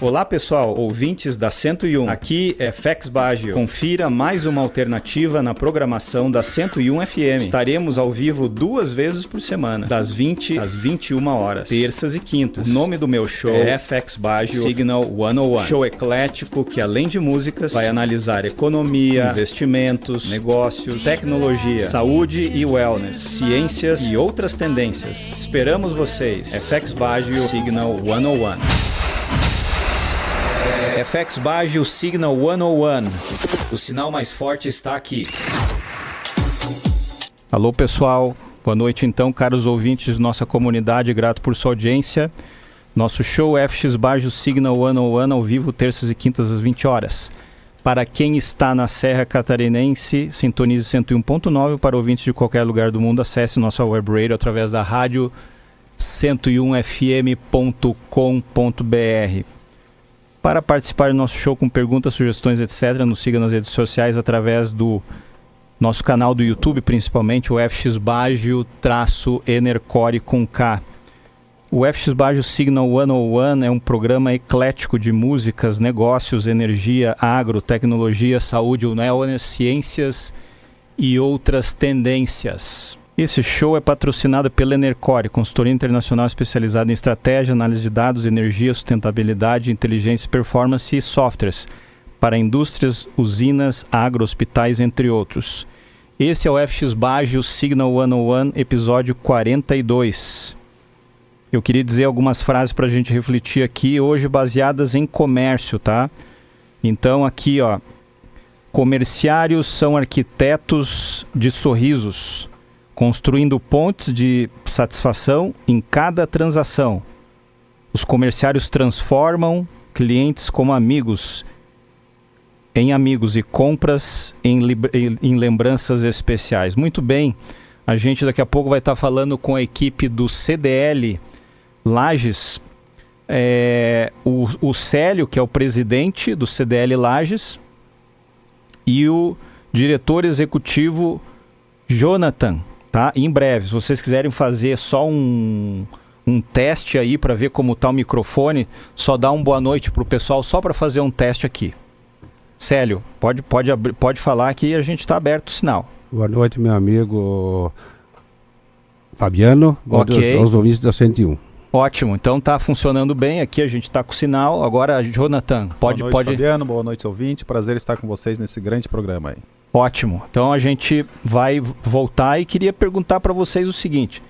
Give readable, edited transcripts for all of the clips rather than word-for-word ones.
Olá pessoal, ouvintes da 101, aqui é FX Baggio. Confira mais uma alternativa na programação da 101 FM. Estaremos ao vivo 2 vezes por semana, das 20 às 21 horas, terças e quintas. O nome do meu show é FX Baggio Signal 101. Show eclético que, além de músicas, vai analisar economia, investimentos, negócios, tecnologia, saúde e wellness, ciências e outras tendências. Esperamos vocês. FX Baggio Signal 101. FX Baggio Signal 101. O sinal mais forte está aqui. Alô pessoal, boa noite então, caros ouvintes de nossa comunidade, grato por sua audiência. Nosso show FX Baggio Signal 101 ao vivo, terças e quintas às 20 horas. Para quem está na Serra Catarinense, sintonize 101.9. Para ouvintes de qualquer lugar do mundo, acesse nossa web radio através da rádio 101fm.com.br. Para participar do nosso show com perguntas, sugestões, etc., nos siga nas redes sociais através do nosso canal do YouTube, principalmente o FX Baggio-Enercore com K. O FX Baggio Signal 101 é um programa eclético de músicas, negócios, energia, agro, tecnologia, saúde, wellness, ciências e outras tendências. Esse show é patrocinado pela Enercore, consultoria internacional especializada em estratégia, análise de dados, energia, sustentabilidade, inteligência, performance e softwares para indústrias, usinas, agro, hospitais, entre outros. Esse é o FX Baggio Signal 101, episódio 42. Eu queria dizer algumas frases para a gente refletir aqui, hoje baseadas em comércio, tá? Então aqui, ó, comerciários são arquitetos de sorrisos, construindo pontes de satisfação em cada transação. Os comerciários transformam clientes como amigos, em amigos, e compras em lembranças especiais. Muito bem, a gente daqui a pouco vai estar falando com a equipe do CDL Lages, o Célio, que é o presidente do CDL Lages, e o diretor executivo Jonathan. Tá? Em breve, se vocês quiserem fazer só um teste aí para ver como está o microfone, só dá uma boa noite para o pessoal, só para fazer um teste aqui. Célio, pode falar que a gente está aberto o sinal. Boa noite, meu amigo Fabiano, okay. Aos ouvintes da 101. Ótimo, então tá funcionando bem aqui, a gente está com o sinal. Agora, Jonathan, Boa noite, Fabiano, boa noite, ouvinte, prazer estar com vocês nesse grande programa aí. Ótimo, então a gente vai voltar e queria perguntar para vocês o seguinte: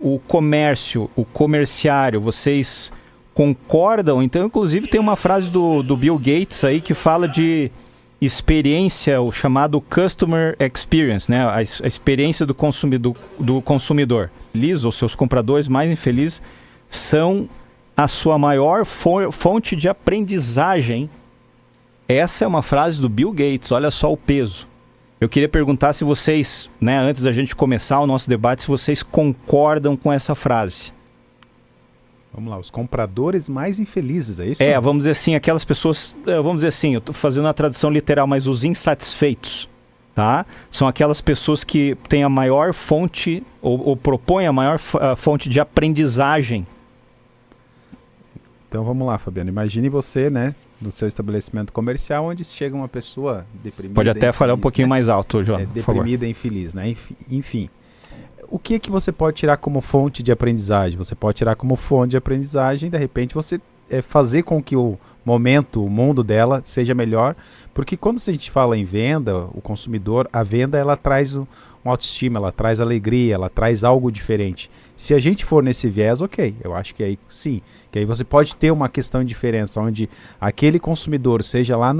o comércio, o comerciário, vocês concordam? Então, inclusive, tem uma frase do Bill Gates aí que fala de experiência, o chamado Customer Experience, né? A experiência do consumidor. Feliz, ou seus compradores mais infelizes, são a sua maior fonte de aprendizagem. Essa é uma frase do Bill Gates, olha só o peso. Eu queria perguntar se vocês, né, antes da gente começar o nosso debate, se vocês concordam com essa frase. Vamos lá, os compradores mais infelizes, é isso? Vamos dizer assim, aquelas pessoas, vamos dizer assim, eu estou fazendo a tradução literal, mas os insatisfeitos, tá? São aquelas pessoas que têm a maior fonte, ou propõem a maior fonte de aprendizagem. Então vamos lá, Fabiano, imagine você, né, no seu estabelecimento comercial, onde chega uma pessoa deprimida. Pode até falar um pouquinho, né, mais alto, João. Deprimida e infeliz, né? Enfim. O que você pode tirar como fonte de aprendizagem? Você pode tirar como fonte de aprendizagem, de repente, você fazer com que o momento, o mundo dela seja melhor, porque quando a gente fala em venda, o consumidor, a venda, ela traz um autoestima, ela traz alegria, ela traz algo diferente. Se a gente for nesse viés, ok, eu acho que aí sim, que aí você pode ter uma questão de diferença, onde aquele consumidor, seja lá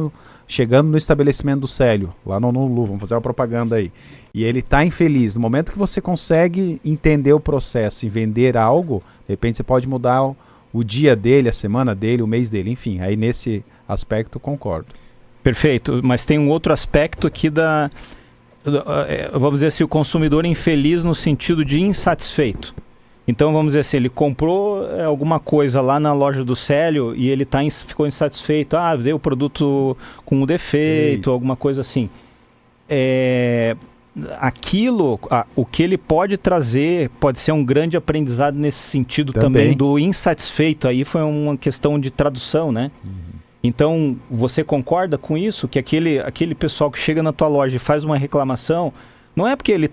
chegando no estabelecimento do Célio, lá no Lu, vamos fazer uma propaganda aí, e ele está infeliz, no momento que você consegue entender o processo e vender algo, de repente você pode mudar o dia dele, a semana dele, o mês dele, enfim, aí nesse aspecto concordo. Perfeito, mas tem um outro aspecto aqui vamos dizer assim, o consumidor infeliz no sentido de insatisfeito. Então vamos dizer assim, ele comprou alguma coisa lá na loja do Célio e ele ficou insatisfeito, veio o produto com um defeito, alguma coisa assim. aquilo, o que ele pode trazer, pode ser um grande aprendizado nesse sentido também do insatisfeito. Aí foi uma questão de tradução, né? Então, você concorda com isso? Que aquele pessoal que chega na tua loja e faz uma reclamação, não é porque ele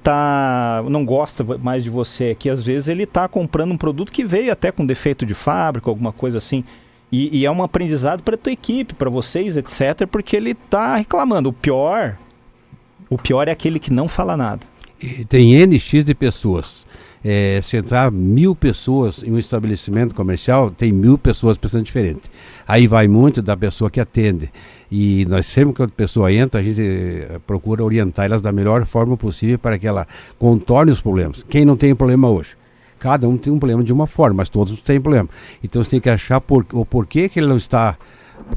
não gosta mais de você, é que às vezes ele está comprando um produto que veio até com defeito de fábrica, alguma coisa assim. E é um aprendizado para a tua equipe, para vocês, etc., porque ele está reclamando. O pior é aquele que não fala nada. E tem NX de pessoas. Se entrar 1.000 pessoas em um estabelecimento comercial, tem 1.000 pessoas pensando diferente. Aí vai muito da pessoa que atende. E nós sempre que a pessoa entra, a gente procura orientar elas da melhor forma possível para que ela contorne os problemas. Quem não tem problema hoje? Cada um tem um problema de uma forma, mas todos têm problema. Então você tem que achar o porquê que ele não está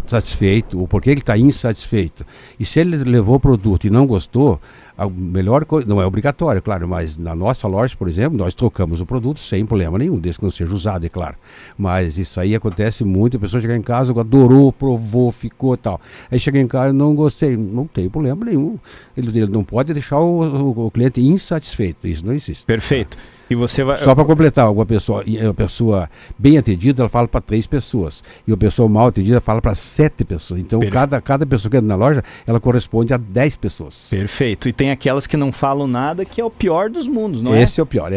satisfeito, o porquê que ele está insatisfeito. E se ele levou o produto e não gostou, a melhor coisa, não é obrigatório, claro, mas na nossa loja, por exemplo, nós trocamos o produto sem problema nenhum, desde que não seja usado, é claro. Mas isso aí acontece muito, a pessoa chega em casa, adorou, provou, ficou e tal. Aí chega em casa, não gostei, não tem problema nenhum. Ele não pode deixar o cliente insatisfeito, isso não existe. Perfeito. E você vai... Só para completar, a pessoa bem atendida, ela fala para 3 pessoas. E a pessoa mal atendida fala para 7 pessoas. Então, cada pessoa que entra na loja, ela corresponde a 10 pessoas. Perfeito. E tem aquelas que não falam nada, que é o pior dos mundos, não é? Esse é o pior.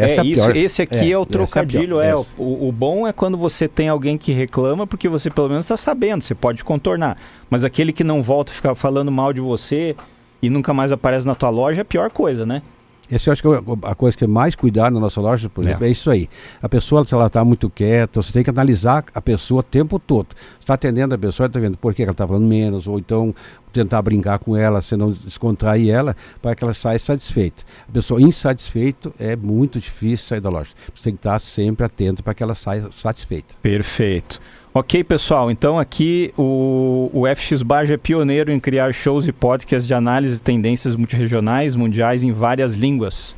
Esse aqui é o trocadilho. O bom é quando você tem alguém que reclama, porque você pelo menos está sabendo, você pode contornar. Mas aquele que não volta a ficar falando mal de você e nunca mais aparece na tua loja é a pior coisa, né? Essa eu acho que é a coisa que é mais cuidar na nossa loja, por exemplo, é isso aí. A pessoa, se ela está muito quieta, você tem que analisar a pessoa o tempo todo. Você está atendendo a pessoa, está vendo por que ela está falando menos, ou então tentar brincar com ela, se não descontrair ela, para que ela saia satisfeita. A pessoa insatisfeita é muito difícil sair da loja. Você tem que estar sempre atento para que ela saia satisfeita. Perfeito. Ok, pessoal, então aqui o FX Bajo é pioneiro em criar shows e podcasts de análise de tendências multirregionais, mundiais em várias línguas.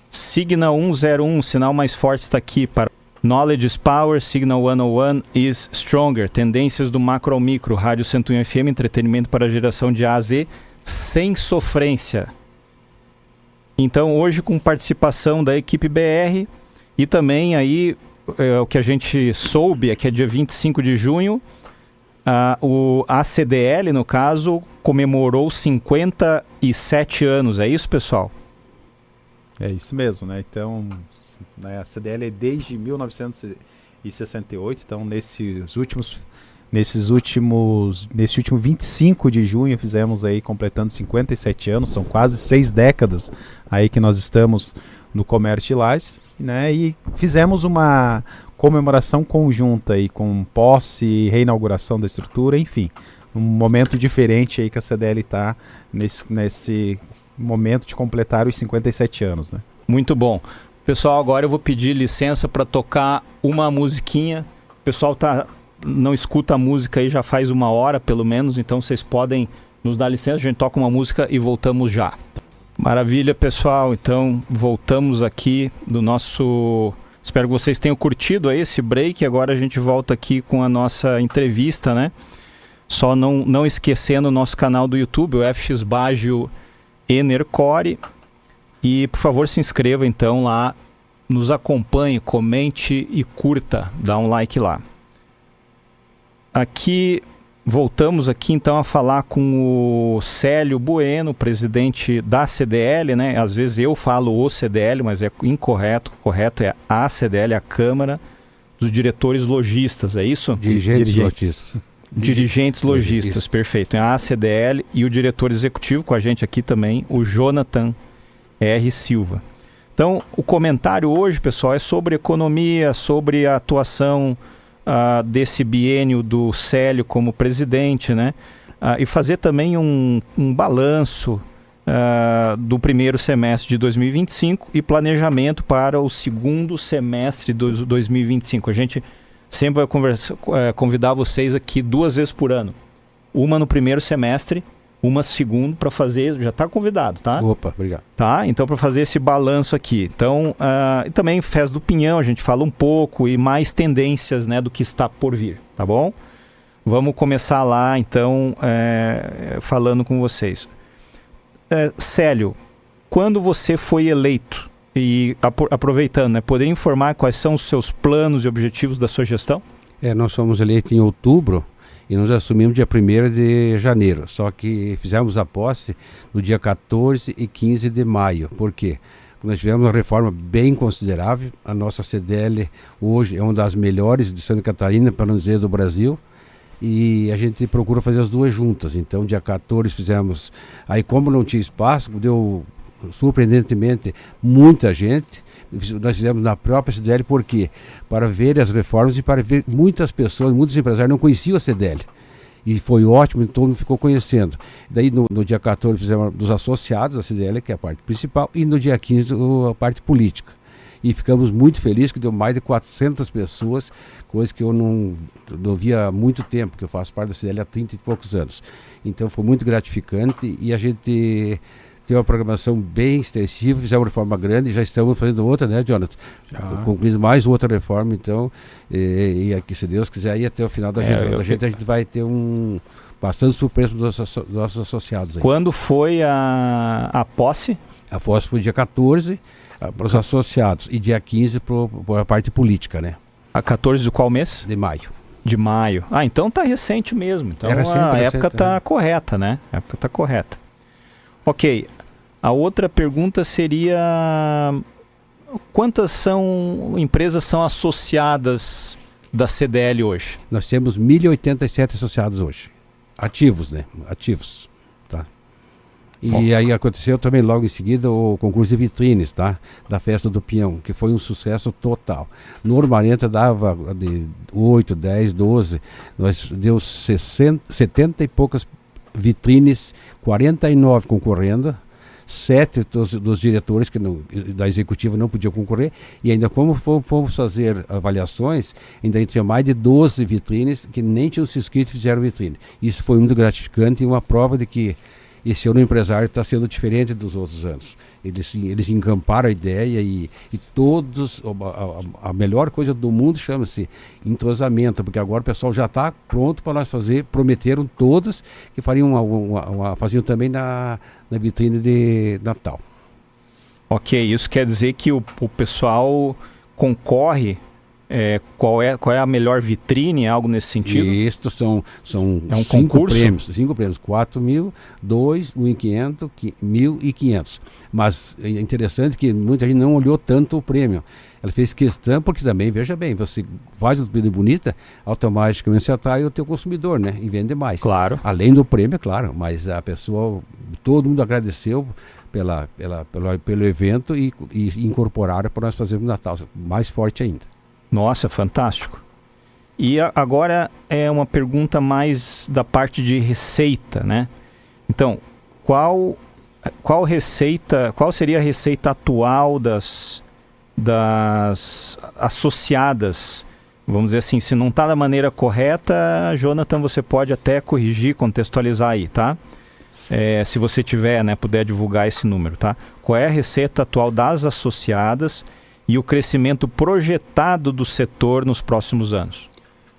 Signal 101, o sinal mais forte está aqui para Knowledge is Power, Signal 101 is Stronger, tendências do macro ao micro, Rádio 101 FM, entretenimento para a geração de A a Z, sem sofrência. Então hoje com participação da equipe BR e também aí... o que a gente soube é que é dia 25 de junho, o ACDL, no caso, comemorou 57 anos. É isso, pessoal? É isso mesmo, né? Então, a ACDL é desde 1968, então nesse último 25 de junho fizemos aí, completando 57 anos, são quase 6 décadas aí que nós estamos no Comércio Lages, né? E fizemos uma comemoração conjunta aí, com posse, reinauguração da estrutura, enfim, um momento diferente aí que a CDL está nesse momento de completar os 57 anos, né? Muito bom. Pessoal, agora eu vou pedir licença para tocar uma musiquinha. O pessoal não escuta a música aí já faz 1 hora, pelo menos, então vocês podem nos dar licença, a gente toca uma música e voltamos já. Maravilha, pessoal, então voltamos aqui do nosso... Espero que vocês tenham curtido aí esse break, agora a gente volta aqui com a nossa entrevista, né? Só não esquecendo o nosso canal do YouTube, o FX Bajo Enercore, e por favor se inscreva então lá, nos acompanhe, comente e curta, dá um like lá. Aqui... Voltamos aqui então a falar com o Célio Bueno, presidente da CDL, né? Às vezes eu falo o CDL, mas é incorreto. O correto é a CDL, a Câmara dos Diretores Lojistas, é isso? Dirigentes Lojistas, perfeito. É a CDL e o diretor executivo com a gente aqui também, o Jonathan R. Silva. Então, o comentário hoje, pessoal, é sobre economia, sobre a atuação... desse biênio do Célio como presidente, né? E fazer também um balanço do primeiro semestre de 2025 e planejamento para o segundo semestre de 2025. A gente sempre vai convidar vocês aqui 2 vezes por ano. Uma no primeiro semestre, uma segundo para fazer, já está convidado, tá? Opa, obrigado. Tá, então para fazer esse balanço aqui. Então, e também Fez do Pinhão, a gente fala um pouco e mais tendências, né, do que está por vir, tá bom? Vamos começar lá, então, falando com vocês. Célio, quando você foi eleito, e aproveitando, né, poderia informar quais são os seus planos e objetivos da sua gestão? Nós fomos eleitos em outubro e nós assumimos dia 1º de janeiro, só que fizemos a posse no dia 14 e 15 de maio. Por quê? Porque nós tivemos uma reforma bem considerável. A nossa CDL hoje é uma das melhores de Santa Catarina, para não dizer do Brasil, e a gente procura fazer as duas juntas. Então, dia 14 fizemos, aí como não tinha espaço, deu surpreendentemente muita gente. Nós fizemos na própria CDL, por quê? Para ver as reformas e para ver muitas pessoas, muitos empresários não conheciam a CDL. E foi ótimo, todo mundo ficou conhecendo. Daí no dia 14 fizemos dos associados da CDL, que é a parte principal, e no dia 15 a parte política. E ficamos muito felizes que deu mais de 400 pessoas, coisa que eu não via há muito tempo, que eu faço parte da CDL há 30 e poucos anos. Então foi muito gratificante e a gente tem uma programação bem extensiva, fizemos uma reforma grande, já estamos fazendo outra, né, Jonathan? Concluindo mais outra reforma, então, e aqui, se Deus quiser, aí até o final da a gente vai ter bastante surpresa dos nossos associados aí. Quando foi a posse? A posse foi dia 14 para os associados e dia 15 para a parte política, né? A 14 de qual mês? De maio. De maio. Ah, então tá recente mesmo. Então a época tá correta, né? A época tá correta. Ok, a outra pergunta seria: quantas empresas são associadas da CDL hoje? Nós temos 1.087 associados hoje, ativos, né? Ativos, tá? E aí aconteceu também logo em seguida o concurso de vitrines, tá? Da Festa do Peão, que foi um sucesso total. Normalmente dava de 8, 10, 12, nós deu 70 e poucas vitrines, 49 concorrendo, 7 dos diretores da executiva não podiam concorrer, e ainda como fomos fazer avaliações, ainda tinha mais de 12 vitrines que nem tinham se inscrito e fizeram vitrine. Isso foi muito gratificante e uma prova de que esse ano o empresário está sendo diferente dos outros anos. Eles encamparam a ideia e todos, a melhor coisa do mundo chama-se entrosamento, porque agora o pessoal já está pronto para nós fazer, prometeram todos que fariam faziam também na vitrine de Natal. Ok, isso quer dizer que o pessoal concorre, qual é a melhor vitrine, algo nesse sentido? Isso são um 5 concurso? prêmios, 5 prêmios, 4.000, 2, 1.500, 1.500. Mas é interessante que muita gente não olhou tanto o prêmio. Ela fez questão, porque também, veja bem, você faz uma vitrine bonita, automaticamente você atrai o teu consumidor, né? E vende mais. Claro. Além do prêmio, claro, mas a pessoa, todo mundo agradeceu pelo evento e incorporaram para nós fazermos Natal, mais forte ainda. Nossa, fantástico. E agora é uma pergunta mais da parte de receita, né? Então, qual seria a receita atual das associadas? Vamos dizer assim, se não está da maneira correta, Jonathan, você pode até corrigir, contextualizar aí, tá? Se você tiver, né, puder divulgar esse número, tá? Qual é a receita atual das associadas e o crescimento projetado do setor nos próximos anos?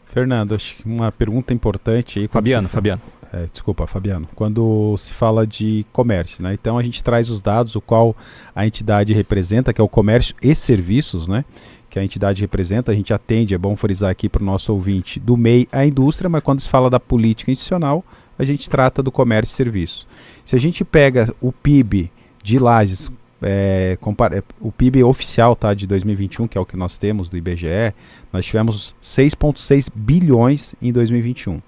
Fernando, acho que uma pergunta importante aí... Fabiano. Desculpa, Fabiano. Quando se fala de comércio, né? Então a gente traz os dados, o qual a entidade representa, que é o comércio e serviços, né? Que a entidade representa, a gente atende, é bom frisar aqui para o nosso ouvinte, do MEI à indústria, mas quando se fala da política institucional, a gente trata do comércio e serviço. Se a gente pega o PIB de Lages, o PIB oficial, tá, de 2021, que é o que nós temos do IBGE, nós tivemos 6,6 bilhões em 2021.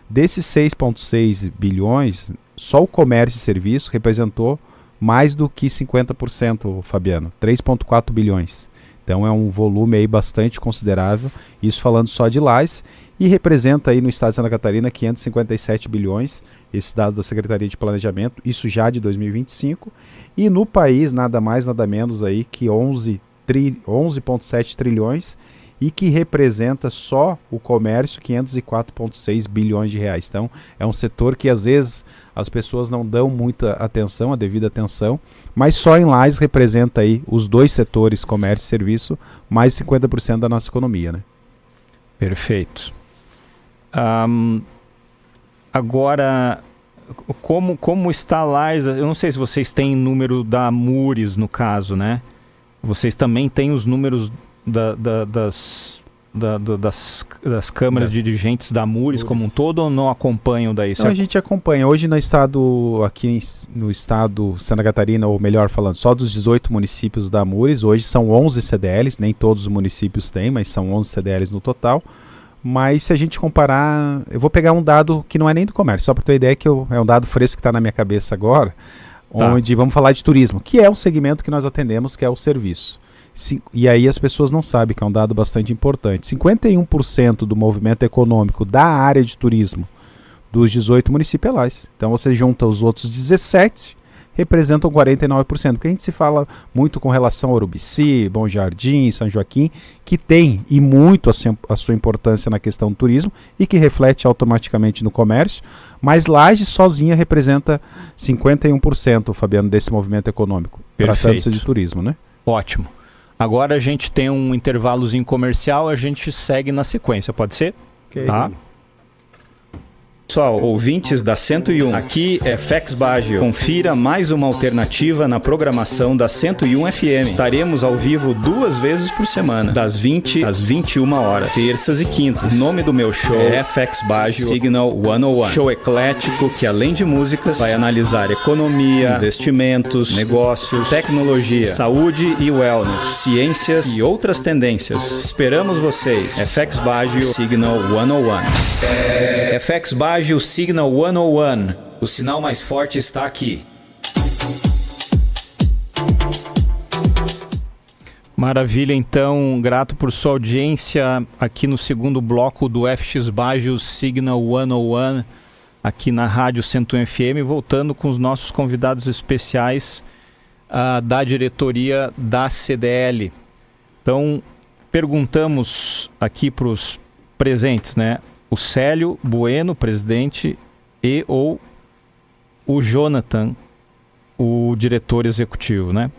Desses 6,6 bilhões, só o comércio e serviço representou mais do que 50%, Fabiano, 3,4 bilhões. Então é um volume aí bastante considerável, isso falando só de Lages, e representa aí no estado de Santa Catarina 557 bilhões, esses dados da Secretaria de Planejamento, isso já de 2025, e no país nada mais nada menos aí que 11,7 trilhões, e que representa só o comércio 504,6 bilhões de reais. Então é um setor que às vezes as pessoas não dão muita atenção, a devida atenção, mas só em Lages representa aí os dois setores, comércio e serviço, mais de 50% da nossa economia, né? Perfeito. Agora, como está lá, eu não sei se vocês têm número da Mures no caso, né? Vocês também têm os números das câmaras dirigentes da Mures como um todo, ou não acompanham daí? Então, a gente acompanha. Hoje no estado, aqui no estado de Santa Catarina, ou melhor falando, só dos 18 municípios da Mures, hoje são 11 CDLs, nem todos os municípios têm, mas são 11 CDLs no total. Mas se a gente comparar, eu vou pegar um dado que não é nem do comércio, só para ter uma ideia que é um dado fresco que está na minha cabeça agora, onde vamos falar de turismo, que é o segmento que nós atendemos, que é o serviço. E aí as pessoas não sabem, que é um dado bastante importante. 51% do movimento econômico da área de turismo dos 18 municípios. Então você junta os outros 17, representam 49%. Porque a gente se fala muito com relação a Urubici, Bom Jardim, São Joaquim, que tem e muito a sua importância na questão do turismo e que reflete automaticamente no comércio, mas Lages sozinha representa 51%, Fabiano, desse movimento econômico, tratando-se de turismo, né? Ótimo. Agora a gente tem um intervalozinho comercial, a gente segue na sequência, pode ser? Okay. Tá. Pessoal, ouvintes da 101, aqui é FX Baggio. Confira mais uma alternativa na programação da 101 FM. Estaremos ao vivo 2 vezes por semana, das 20 às 21 horas, terças e quintas. O nome do meu show é FX Baggio Signal 101. Show eclético que, além de músicas, vai analisar economia, investimentos, negócios, tecnologia, saúde e wellness, ciências e outras tendências. Esperamos vocês. FX Baggio Signal 101. FX Baggio o Signal 101. O sinal mais forte está aqui. Maravilha, então, grato por sua audiência aqui no segundo bloco do FX Baggio Signal 101, aqui na Rádio 101 FM, voltando com os nossos convidados especiais da diretoria da CDL. Então, perguntamos aqui para os presentes, né? O Célio Bueno, presidente, e ou o Jonathan, o diretor executivo, né?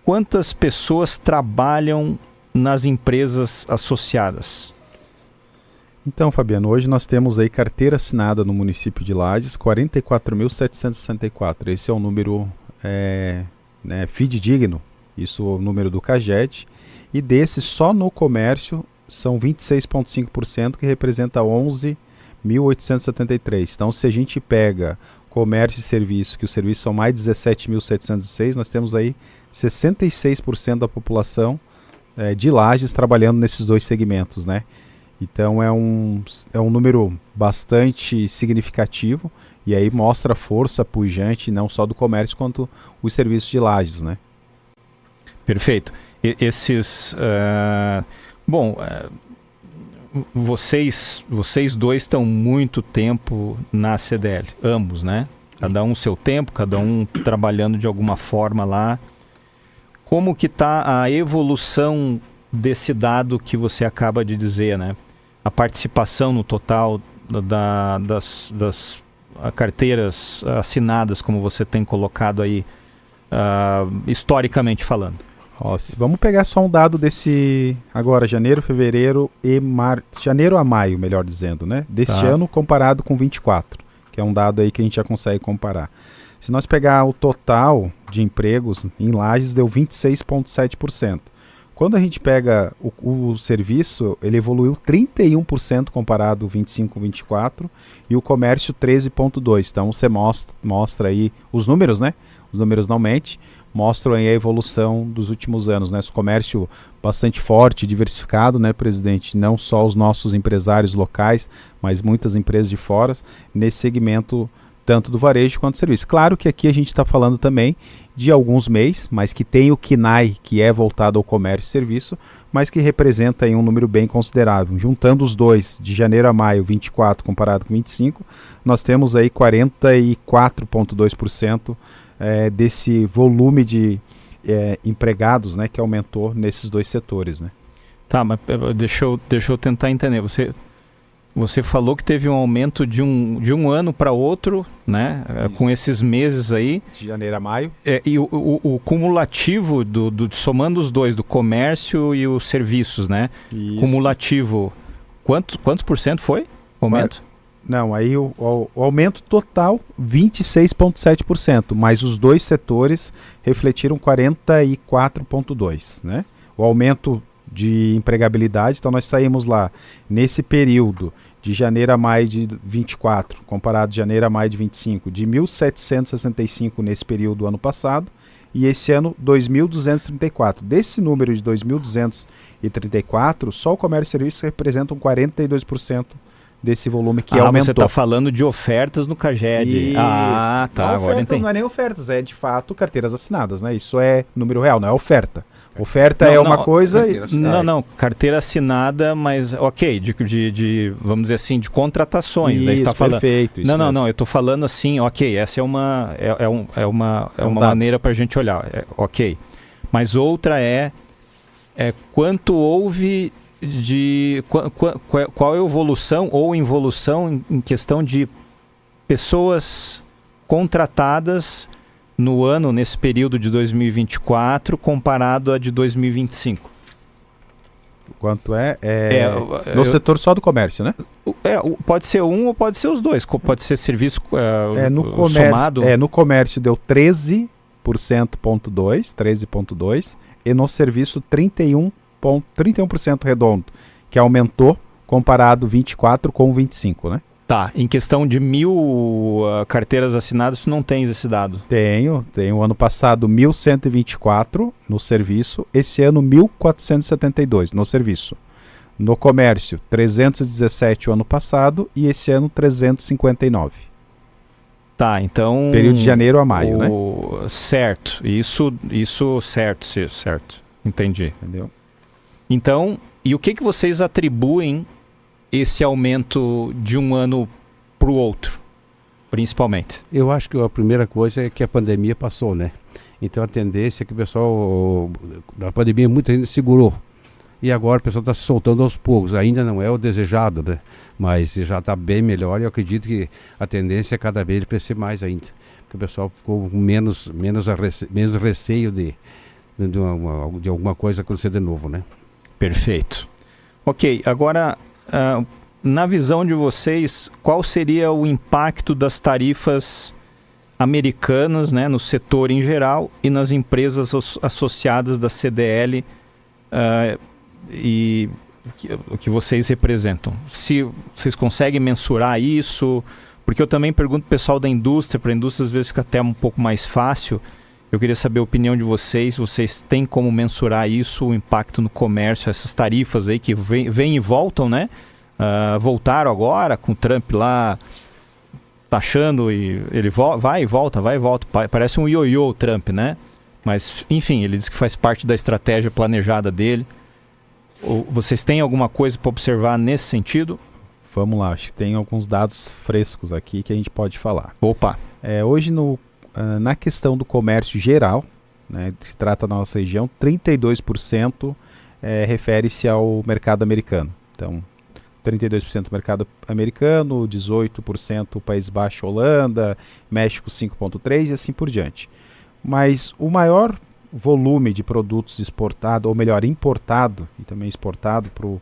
Quantas pessoas trabalham nas empresas associadas? Então, Fabiano, hoje nós temos aí carteira assinada no município de Lages, 44.764. Esse é um número fidedigno, isso é o número do CAGED, e desse só no comércio são 26,5%, que representa 11.873. Então, se a gente pega comércio e serviço, que os serviços são mais 17.706, nós temos aí 66% da população de Lages trabalhando nesses dois segmentos, né? Então, é um número bastante significativo e aí mostra a força pujante não só do comércio quanto os serviços de Lages, né? Perfeito. Esses... vocês dois estão muito tempo na CDL, ambos, né? Cada um seu tempo, cada um trabalhando de alguma forma lá. Como que está a evolução desse dado que você acaba de dizer, né? A participação no total das carteiras assinadas, como você tem colocado aí, historicamente falando. Vamos pegar só um dado desse agora, janeiro, fevereiro e janeiro a maio, melhor dizendo, né? Deste ano comparado com 24, que é um dado aí que a gente já consegue comparar. Se nós pegar o total de empregos em Lages, deu 26,7%. Quando a gente pega o serviço, ele evoluiu 31% comparado 25 com 24 e o comércio 13,2%. Então você mostra aí os números, né? Os números não mentem, mostram aí a evolução dos últimos anos, né? Esse comércio bastante forte, diversificado, né, presidente? Não só os nossos empresários locais, mas muitas empresas de fora nesse segmento, tanto do varejo quanto do serviço. Claro que aqui a gente está falando também de alguns MEIs, mas que tem o KNAI, que é voltado ao comércio e serviço, mas que representa aí um número bem considerável. Juntando os dois, de janeiro a maio, 24 comparado com 25, nós temos aí 44,2% desse volume de empregados, né, que aumentou nesses dois setores, né? Tá, mas deixa eu tentar entender. Você falou que teve um aumento de um ano para outro, né? Com esses meses aí. De janeiro a maio. E o cumulativo, somando os dois, do comércio e os serviços, né? Isso. Cumulativo, quantos por cento foi o aumento? Não, aí o aumento total 26,7%, mas os dois setores refletiram 44,2%, né? O aumento de empregabilidade, então nós saímos lá nesse período de janeiro a maio de 24, comparado de janeiro a maio de 25, de 1.765 nesse período do ano passado, e esse ano 2.234. Desse número de 2.234, só o comércio e serviços representam 42% desse volume que aumentou. Você está falando de ofertas no CAGED. Isso. Tá. Não, Agora ofertas entendi. não é nem ofertas, é de fato carteiras assinadas, né? Isso é número real, não é oferta. Oferta é uma coisa... Não, carteira assinada, mas ok, vamos dizer assim, de contratações, Isso, né? Você tá falando. Perfeito. Isso Não, mesmo. eu estou falando assim, ok, essa é uma maneira para a gente olhar, ok. Mas outra é quanto houve de... Qual é a evolução ou involução em questão de pessoas contratadas no ano, nesse período de 2024, comparado a de 2025. Quanto é? No setor só do comércio, né? Pode ser um ou pode ser os dois. Pode ser serviço no comércio, somado. No comércio deu 13,2%, e no serviço 31% redondo, que aumentou comparado 24 com 25, né? Tá, em questão de 1.000 carteiras assinadas, tu não tens esse dado? Tenho ano passado 1.124 no serviço, esse ano 1.472 no serviço. No comércio, 317 o ano passado e esse ano 359. Tá, então... Período de janeiro a maio, né? Certo, isso certo. Entendi. Entendeu? Então, e o que vocês atribuem esse aumento de um ano para o outro, principalmente? Eu acho que a primeira coisa é que a pandemia passou, né? Então a tendência é que o pessoal, da pandemia, muita gente segurou. E agora o pessoal está se soltando aos poucos. Ainda não é o desejado, né? Mas já está bem melhor e eu acredito que a tendência é cada vez crescer mais ainda. Porque o pessoal ficou com menos receio de alguma coisa acontecer de novo, né? Perfeito. Ok, agora... na visão de vocês, qual seria o impacto das tarifas americanas, né, no setor em geral e nas empresas associadas da CDL e o que vocês representam? Se vocês conseguem mensurar isso, porque eu também pergunto para o pessoal da indústria, para a indústria às vezes fica até um pouco mais fácil. Eu queria saber a opinião de vocês têm como mensurar isso, o impacto no comércio, essas tarifas aí que vêm e voltam, né? Voltaram agora com o Trump lá taxando e ele vai e volta. Parece um ioiô o Trump, né? Mas, enfim, ele diz que faz parte da estratégia planejada dele. Vocês têm alguma coisa para observar nesse sentido? Vamos lá, acho que tem alguns dados frescos aqui que a gente pode falar. Opa! Hoje na questão do comércio geral, né, que se trata da nossa região, 32% refere-se ao mercado americano. Então, 32% mercado americano, 18% País Baixo, Holanda, México 5,3% e assim por diante. Mas o maior volume de produtos exportado, ou melhor, importado e também exportado para o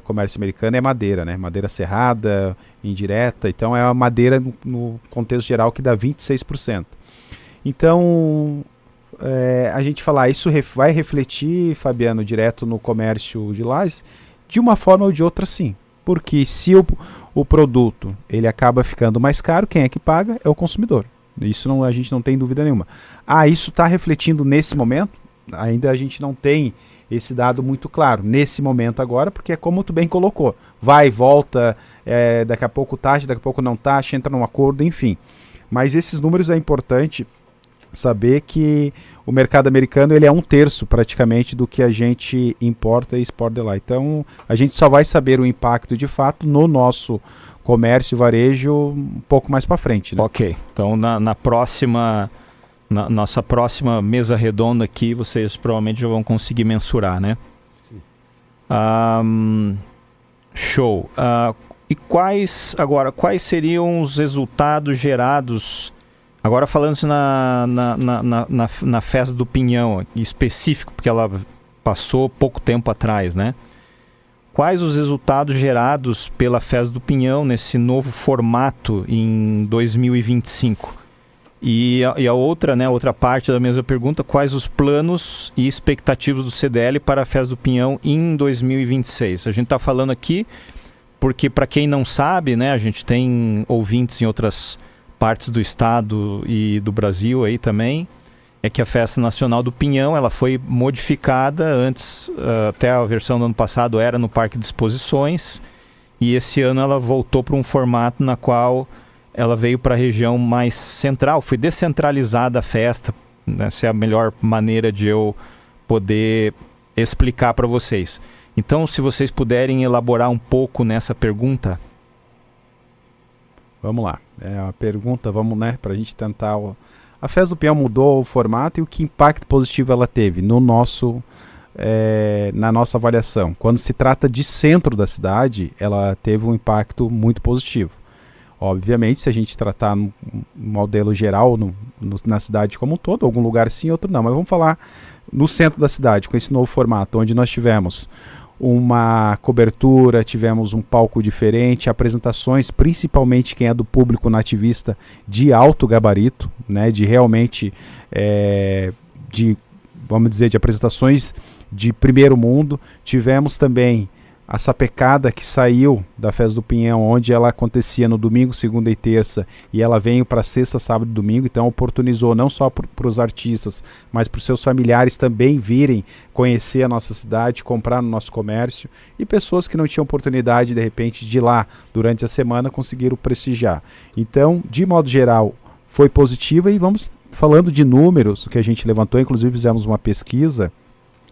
comércio americano é madeira, né? Madeira serrada, indireta. Então é a madeira no contexto geral que dá 26%. Então a gente falar isso vai refletir, Fabiano, direto no comércio de Lages, de uma forma ou de outra sim. Porque se o produto ele acaba ficando mais caro, quem é que paga? É o consumidor. Isso a gente não tem dúvida nenhuma. Isso está refletindo nesse momento? Ainda a gente não tem esse dado muito claro nesse momento agora, porque é como tu bem colocou, vai e volta, daqui a pouco taxa, daqui a pouco não taxa, entra num acordo, enfim. Mas esses números é importante saber que o mercado americano ele é 1/3 praticamente do que a gente importa e exporta de lá. Então a gente só vai saber o impacto de fato no nosso comércio e varejo um pouco mais para frente, né? Ok, então na nossa próxima mesa redonda aqui, vocês provavelmente já vão conseguir mensurar, né? Sim. Show. E quais seriam os resultados gerados, agora falando-se na festa do Pinhão, específico, porque ela passou pouco tempo atrás, né? quais os resultados gerados pela Festa do Pinhão nesse novo formato em 2025? E a outra, né, outra parte da mesma pergunta, quais os planos e expectativas do CDL para a Festa do Pinhão em 2026? A gente está falando aqui porque, para quem não sabe, né, a gente tem ouvintes em outras partes do estado e do Brasil aí também, é que a Festa Nacional do Pinhão ela foi modificada antes, até a versão do ano passado era no Parque de Exposições, e esse ano ela voltou para um formato na qual ela veio para a região mais central, foi descentralizada a festa, né? Essa é a melhor maneira de eu poder explicar para vocês. Então, se vocês puderem elaborar um pouco nessa pergunta. Vamos lá, a pergunta, vamos, né, para a gente tentar... A Festa do Pinhão mudou o formato e o que impacto positivo ela teve no nosso... na nossa avaliação. Quando se trata de centro da cidade, ela teve um impacto muito positivo. Obviamente, se a gente tratar no modelo geral, na cidade como um todo, algum lugar sim, outro não. Mas vamos falar no centro da cidade, com esse novo formato, onde nós tivemos uma cobertura, tivemos um palco diferente, apresentações, principalmente quem é do público nativista, de alto gabarito, né, de realmente, vamos dizer, de apresentações de primeiro mundo. Tivemos também a sapecada que saiu da Festa do Pinhão, onde ela acontecia no domingo, segunda e terça, e ela veio para sexta, sábado e domingo, então oportunizou não só para os artistas, mas para os seus familiares também virem conhecer a nossa cidade, comprar no nosso comércio, e pessoas que não tinham oportunidade, de repente, de ir lá durante a semana, conseguiram prestigiar. Então, de modo geral, foi positiva, e vamos falando de números que a gente levantou, inclusive fizemos uma pesquisa.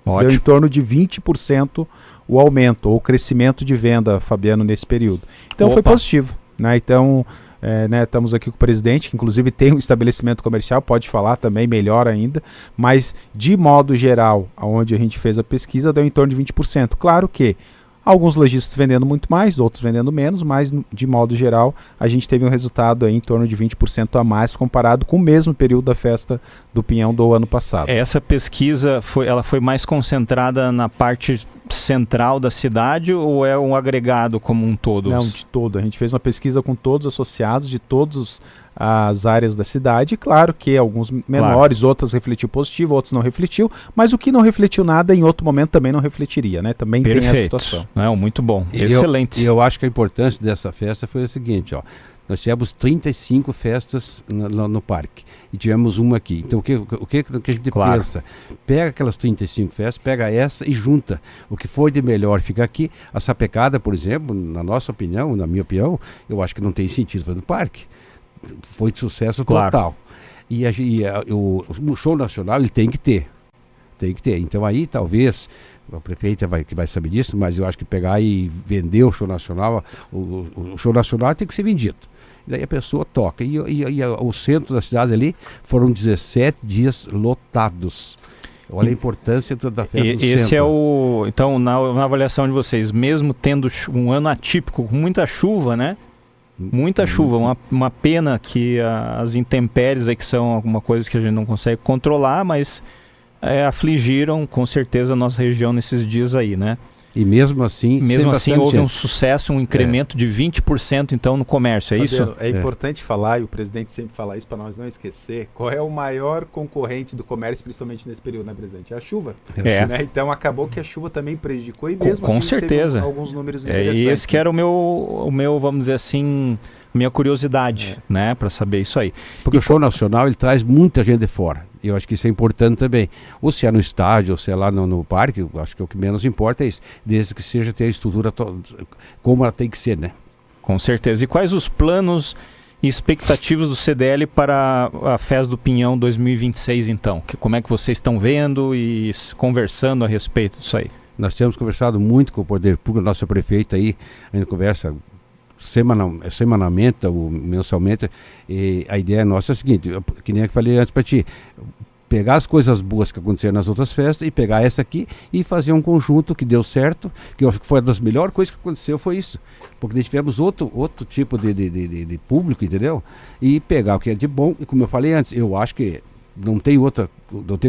Ótimo. Deu em torno de 20% o aumento ou o crescimento de venda, Fabiano, nesse período. Então foi positivo, né? Então, estamos aqui com o presidente, que inclusive tem um estabelecimento comercial, pode falar também, melhor ainda, mas de modo geral, onde a gente fez a pesquisa, deu em torno de 20%. Claro que alguns lojistas vendendo muito mais, outros vendendo menos, mas de modo geral a gente teve um resultado aí em torno de 20% a mais comparado com o mesmo período da Festa do Pinhão do ano passado. Essa pesquisa ela foi mais concentrada na parte central da cidade ou é um agregado como um todo? Não, de todo. A gente fez uma pesquisa com todos os associados de todas as áreas da cidade. Claro que alguns menores, claro, outras refletiu positivo, outros não refletiu, mas o que não refletiu nada em outro momento também não refletiria, né? Também perfeito. Tem essa situação. Não, muito bom, excelente. Eu acho que a importância dessa festa foi o seguinte, ó. Nós tivemos 35 festas no parque e tivemos uma aqui. Então o que a gente claro. pensa? Pega aquelas 35 festas, pega essa e junta. O que foi de melhor fica aqui. A sapecada, por exemplo, na nossa opinião, na minha opinião, eu acho que não tem sentido fazer no parque. Foi de sucesso total. Claro. E o show nacional ele tem que ter. Tem que ter. Então aí talvez... A prefeita que vai saber disso, mas eu acho que pegar e vender o show nacional, o show nacional tem que ser vendido. Daí a pessoa toca. E o centro da cidade ali foram 17 dias lotados. Olha a importância da festa do esse centro. Então, na avaliação de vocês, mesmo tendo um ano atípico, com muita chuva, né? Muita chuva, uma pena que as intempéries aí, que são alguma coisa que a gente não consegue controlar, mas... afligiram com certeza a nossa região nesses dias aí, né? E mesmo assim houve um sucesso, um incremento de 20% então no comércio, é isso? É importante falar, e o presidente sempre fala isso para nós não esquecer, qual é o maior concorrente do comércio, principalmente nesse período, né, presidente? É a chuva. Né? Então acabou que a chuva também prejudicou e mesmo com assim certeza. Teve alguns números interessantes. E esse que era o meu, vamos dizer assim, minha curiosidade, né, para saber isso aí. Porque o show nacional ele traz muita gente de fora. Eu acho que isso é importante também. Ou se é no estádio, ou se é lá no parque, eu acho que o que menos importa é isso. Desde que seja ter a estrutura como ela tem que ser, né? Com certeza. E quais os planos e expectativas do CDL para a Festa do Pinhão 2026, então? Como é que vocês estão vendo e conversando a respeito disso aí? Nós temos conversado muito com o Poder Público, a nossa prefeita aí, a gente conversa semanalmente ou mensalmente, e a ideia nossa é a seguinte, que nem eu falei antes para ti, pegar as coisas boas que aconteceram nas outras festas e pegar essa aqui e fazer um conjunto que deu certo, que eu acho que foi uma das melhores coisas que aconteceu, foi isso, porque nós tivemos outro tipo de público, entendeu? E pegar o que é de bom, e como eu falei antes, eu acho que não tem o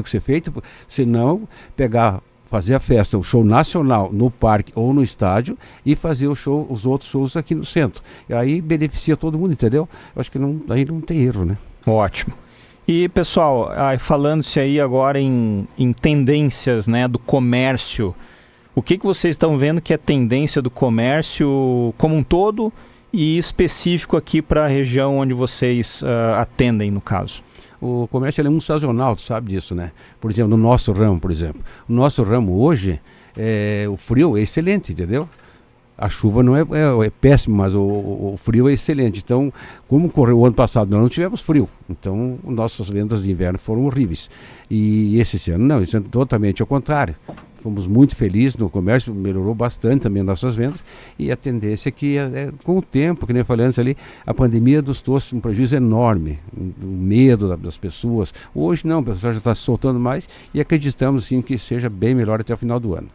que ser feito, senão pegar fazer a festa, o show nacional no parque ou no estádio e fazer os outros shows aqui no centro. E aí beneficia todo mundo, entendeu? Eu acho que aí não tem erro, né? Ótimo. E pessoal, falando-se aí agora em tendências, né, do comércio, o que vocês estão vendo que é tendência do comércio como um todo e específico aqui para a região onde vocês atendem, no caso? O comércio ele é muito sazonal, tu sabe disso, né? Por exemplo, no nosso ramo, o nosso ramo hoje, o frio é excelente, entendeu? A chuva não é péssima, mas o frio é excelente. Então, como ocorreu o ano passado, nós não tivemos frio. Então, nossas vendas de inverno foram horríveis. E esse ano não, isso é totalmente ao contrário. Fomos muito felizes no comércio, melhorou bastante também nossas vendas. E a tendência é que, com o tempo, que nem eu falei antes ali, a pandemia nos trouxe um prejuízo enorme. O medo das pessoas. Hoje não, o pessoal já está se soltando mais e acreditamos sim que seja bem melhor até o final do ano.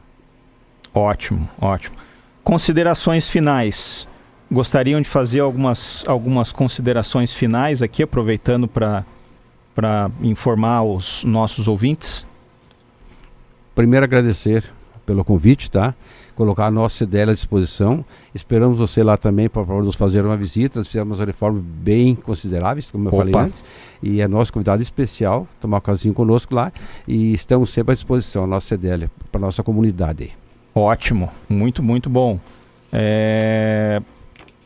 Ótimo, ótimo. Considerações finais. Gostariam de fazer algumas considerações finais aqui, aproveitando para informar os nossos ouvintes? Primeiro, agradecer pelo convite, tá? Colocar a nossa CDL à disposição. Esperamos você lá também, por favor, nos fazer uma visita. Fizemos uma reforma bem consideráveis, como eu falei antes. E é nosso convidado especial, tomar um casinho conosco lá. E estamos sempre à disposição, a nossa CDL, para a nossa comunidade. Ótimo, muito, muito bom.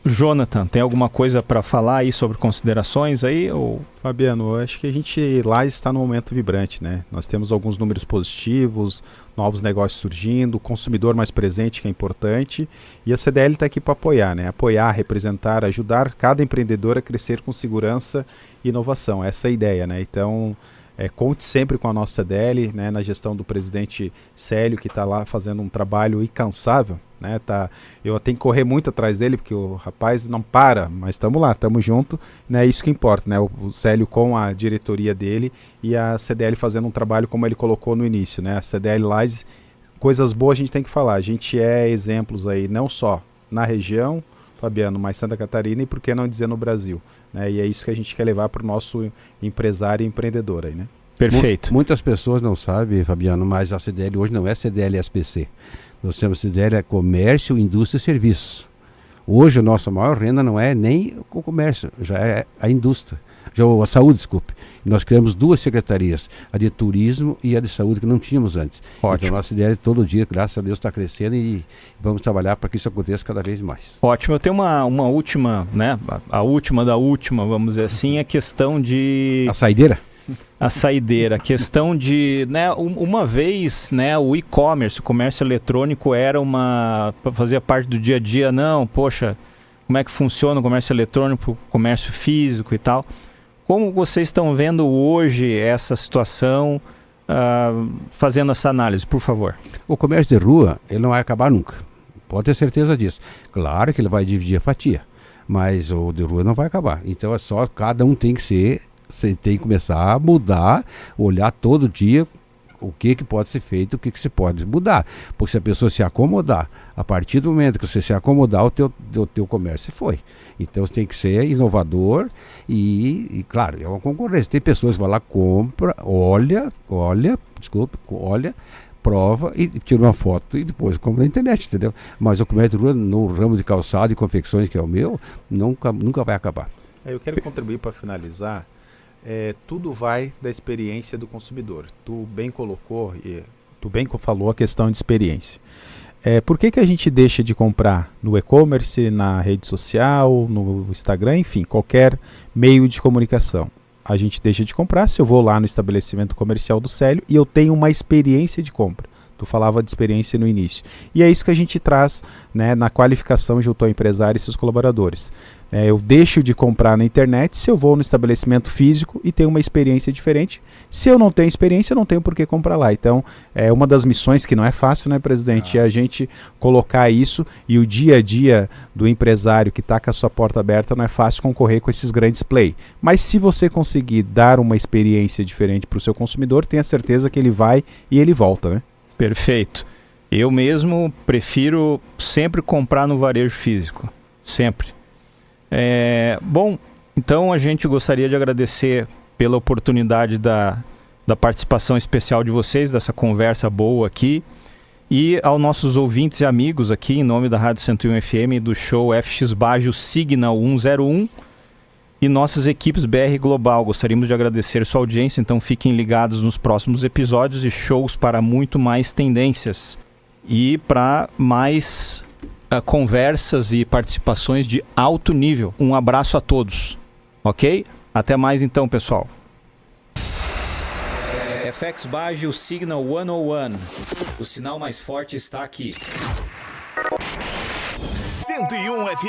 Jonathan, tem alguma coisa para falar aí sobre considerações aí? Ou... Fabiano, eu acho que a gente lá está num momento vibrante, né? Nós temos alguns números positivos, novos negócios surgindo, o consumidor mais presente, que é importante, e a CDL está aqui para apoiar, né? Apoiar, representar, ajudar cada empreendedor a crescer com segurança e inovação. Essa é a ideia, né? Então, conte sempre com a nossa CDL, né? Na gestão do presidente Célio, que está lá fazendo um trabalho incansável, né? Eu tenho que correr muito atrás dele, porque o rapaz não para, mas estamos lá, estamos juntos, né? Isso que importa, né? O Célio com a diretoria dele e a CDL fazendo um trabalho como ele colocou no início, né? A CDL Lais, coisas boas a gente tem que falar. A gente é exemplos aí, não só na região, Fabiano, mas Santa Catarina e por que não dizer no Brasil, né? E é isso que a gente quer levar para o nosso empresário e empreendedor aí, né? Perfeito. Muitas pessoas não sabem, Fabiano, mas a CDL hoje não é CDL SPC. Nós temos CDL Comércio, Indústria e Serviços. Hoje a nossa maior renda não é nem o comércio, já é a indústria, já a saúde, desculpe. Nós criamos duas secretarias, a de turismo e a de saúde, que não tínhamos antes. Ótimo. Então a nossa CDL todo dia, graças a Deus, está crescendo e vamos trabalhar para que isso aconteça cada vez mais. Ótimo. Eu tenho uma última, né? A última da última, vamos dizer assim, a questão de... A saideira? A saideira, a questão de, né, uma vez, né, o e-commerce, o comércio eletrônico fazia parte do dia a dia, não, poxa, como é que funciona o comércio eletrônico, o comércio físico e tal. Como vocês estão vendo hoje essa situação, fazendo essa análise, por favor? O comércio de rua, ele não vai acabar nunca, pode ter certeza disso. Claro que ele vai dividir a fatia, mas o de rua não vai acabar. Então é só, cada um tem que ser... Você tem que começar a mudar, olhar todo dia o que pode ser feito, o que se pode mudar. Porque se a pessoa se acomodar, a partir do momento que você se acomodar, o teu comércio foi. Então você tem que ser inovador e claro, é uma concorrência. Tem pessoas que vão lá, compra, olha, prova e tira uma foto e depois compra na internet, entendeu? Mas o comércio no ramo de calçado e confecções, que é o meu, nunca vai acabar. Eu quero contribuir para finalizar. Tudo vai da experiência do consumidor. Tu bem colocou e tu bem falou a questão de experiência. Por que a gente deixa de comprar no e-commerce, na rede social, no Instagram, enfim, qualquer meio de comunicação? A gente deixa de comprar se eu vou lá no estabelecimento comercial do Célio e eu tenho uma experiência de compra. Tu falava de experiência no início. E é isso que a gente traz, né, na qualificação junto ao empresário e seus colaboradores. Eu deixo de comprar na internet se eu vou no estabelecimento físico e tenho uma experiência diferente. Se eu não tenho experiência, eu não tenho por que comprar lá. Então, é uma das missões que não é fácil, né, presidente? É a gente colocar isso e o dia a dia do empresário que está com a sua porta aberta não é fácil concorrer com esses grandes play. Mas se você conseguir dar uma experiência diferente para o seu consumidor, tenha certeza que ele vai e ele volta, né? Perfeito. Eu mesmo prefiro sempre comprar no varejo físico. Sempre. Bom, então a gente gostaria de agradecer pela oportunidade da participação especial de vocês, dessa conversa boa aqui. E aos nossos ouvintes e amigos aqui, em nome da Rádio 101 FM, do show FX Bajo Signal 101 e nossas equipes BR Global. Gostaríamos de agradecer sua audiência, então fiquem ligados nos próximos episódios e shows para muito mais tendências. E para mais conversas e participações de alto nível. Um abraço a todos, ok? Até mais então, pessoal. FX Bajo Signal 101. O sinal mais forte está aqui. 101 FM.